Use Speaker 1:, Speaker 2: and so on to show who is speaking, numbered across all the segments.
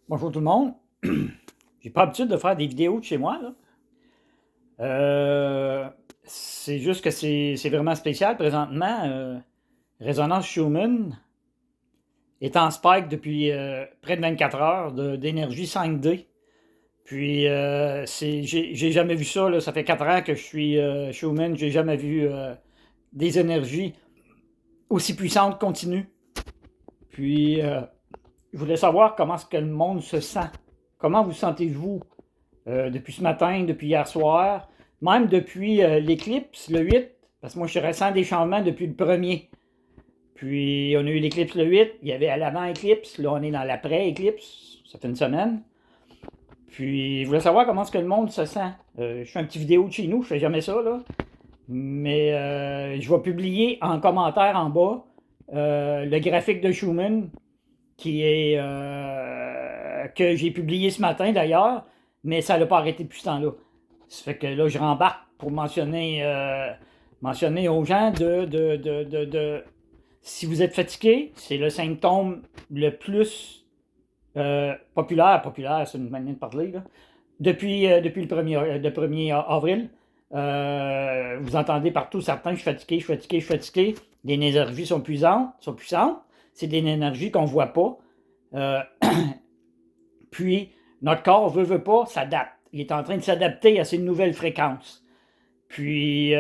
Speaker 1: Bonjour tout le monde. J'ai pas l'habitude de faire des vidéos de chez moi, là. C'est juste que c'est vraiment spécial présentement. Résonance Schumann est en spike depuis près de 24 heures d'énergie 5D. Puis j'ai jamais vu ça, là. Ça fait 4 ans que je suis Schumann. J'ai jamais vu des énergies aussi puissantes continues. Puis je voulais savoir comment est-ce que le monde se sent. Comment vous sentez-vous depuis ce matin, depuis hier soir, même depuis l'éclipse, le 8, parce que moi je ressens des changements depuis le premier. Puis on a eu l'éclipse le 8, il y avait à l'avant-éclipse, là on est dans l'après-éclipse, ça fait une semaine. Puis je voulais savoir comment est-ce que le monde se sent. Je fais une petite vidéo de chez nous, je fais jamais ça, là. Mais je vais publier en commentaire en bas le graphique de Schumann qui est que j'ai publié ce matin d'ailleurs, mais ça n'a pas arrêté depuis ce temps-là. Ça fait que là, je rembarque pour mentionner aux gens si vous êtes fatigué, c'est le symptôme le plus populaire, c'est une manière de parler, là, depuis le 1er avril. Vous entendez partout certains, je suis fatigué, je suis fatigué, je suis fatigué. Les énergies sont puissantes. C'est des énergies qu'on ne voit pas. Euh, Puis, notre corps, veut pas, s'adapte. Il est en train de s'adapter à ces nouvelles fréquences. Puis,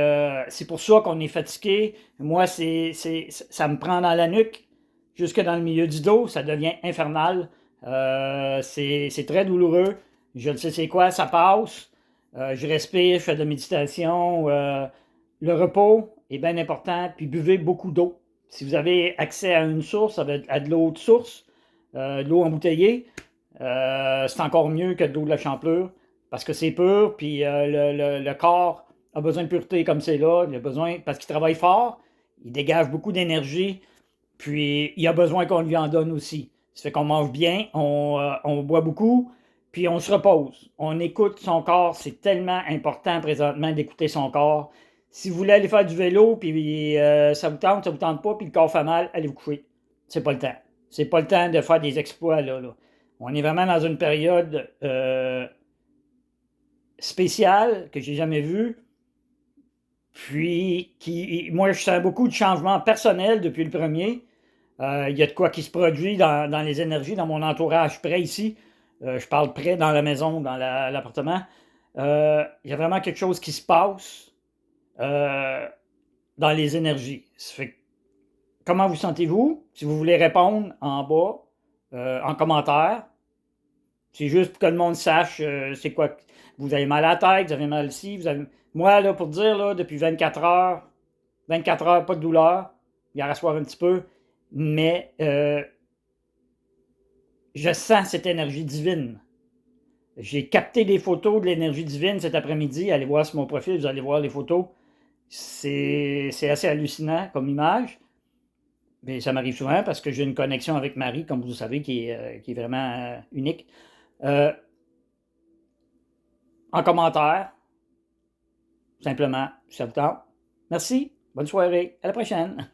Speaker 1: c'est pour ça qu'on est fatigué. Moi, ça me prend dans la nuque, jusque dans le milieu du dos. Ça devient infernal. C'est très douloureux. Je le sais, c'est quoi, ça passe. Je respire, je fais de la méditation. Le repos est bien important. Puis, buvez beaucoup d'eau. Si vous avez accès à une source, à de l'eau de source, de l'eau embouteillée, c'est encore mieux que de l'eau de la Champlure parce que c'est pur, puis le corps a besoin de pureté comme c'est là. Il a besoin, parce qu'il travaille fort, il dégage beaucoup d'énergie, puis il a besoin qu'on lui en donne aussi. Ça fait qu'on mange bien, on boit beaucoup, puis on se repose. On écoute son corps, c'est tellement important présentement d'écouter son corps. Si vous voulez aller faire du vélo, puis ça vous tente pas, puis le corps fait mal, allez vous coucher. C'est pas le temps. C'est pas le temps de faire des exploits, là. On est vraiment dans une période spéciale que j'ai jamais vue. Puis, moi, je sens beaucoup de changements personnels depuis le premier. Il y a de quoi qui se produit dans les énergies, dans mon entourage près ici. Je parle près dans la maison, dans l'appartement. Il y a vraiment quelque chose qui se passe dans les énergies. Ça fait, comment vous sentez-vous? Si vous voulez répondre en bas, en commentaire, c'est juste pour que le monde sache c'est quoi. Vous avez mal à la tête, vous avez mal ici. Moi, là, pour dire, là, depuis 24 heures, pas de douleur. Il y a à soir un petit peu. Mais je sens cette énergie divine. J'ai capté des photos de l'énergie divine cet après-midi. Allez voir sur mon profil, vous allez voir les photos. C'est assez hallucinant comme image. Mais ça m'arrive souvent parce que j'ai une connexion avec Marie, comme vous savez, qui est vraiment unique. Euh, En commentaire, simplement, si ça vous tente. Merci, bonne soirée, à la prochaine.